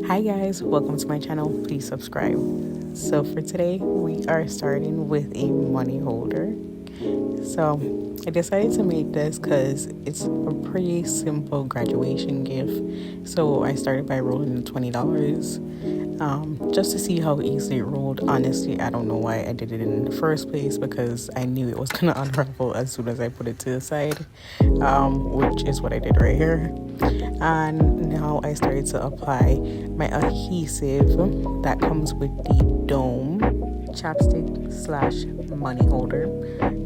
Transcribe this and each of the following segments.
Hi guys, welcome to my channel. Please subscribe. So for today, we are starting with a money holder. So I decided to make this because it's a pretty simple graduation gift. So I started by rolling the $20 just to see how easily it rolled. Honestly, I don't know why I did it in the first place because I knew it was going to unravel as soon as I put it to the side, which is what I did right here. And now I started to apply my adhesive that comes with the dome chapstick slash money holder.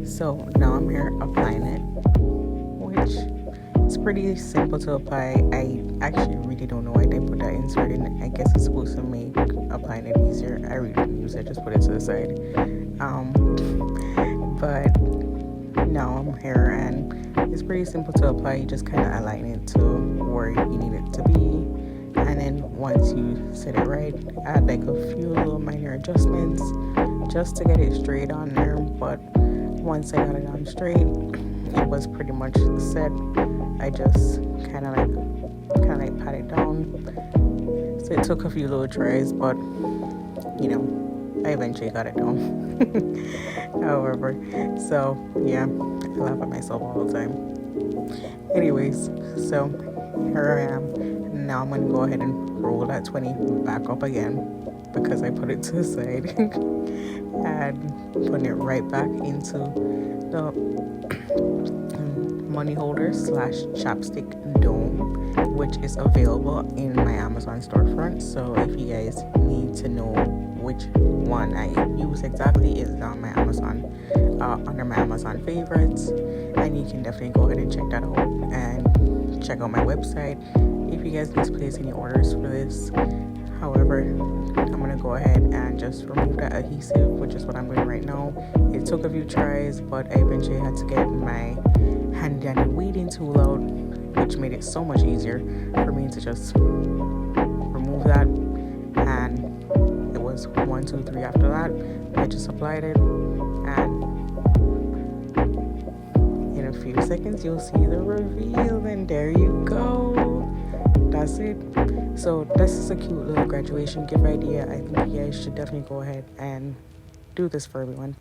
So now I'm here applying it, which is pretty simple to apply. I actually really don't know why they put that insert in. I guess it's supposed to make applying it easier. I really didn't use it, just put it to the side. But now I'm here and it's pretty simple to apply. You just kind of align it to where you need it to be, and then once you set it right, add like a few little minor adjustments just to get it straight on there. But once I got it on straight, it was pretty much set. I just kind of like pat it down. So it took a few little tries, but I eventually got it done. However, so yeah, I laugh at myself all the time. Anyways, so here I am. Now I'm gonna go ahead and roll that 20 back up again because I put it to the side and put it right back into the money holder slash chapstick dome, which is available in my Amazon storefront. So if you guys need to know which one I use exactly, is on my Amazon under my Amazon favorites, and you can definitely go ahead and check that out and check out my website if you guys need to place any orders for this. However, I'm gonna go ahead and just remove that adhesive, which is what I'm doing right now. It took a few tries, but I eventually had to get my handy dandy weeding tool out, which made it so much easier for me to just remove that. And it was 1, 2, 3 after that. I just applied it, and in a few seconds you'll see the reveal, and there you go. That's it. So this is a cute little graduation gift idea. I think you guys should definitely go ahead and do this for everyone.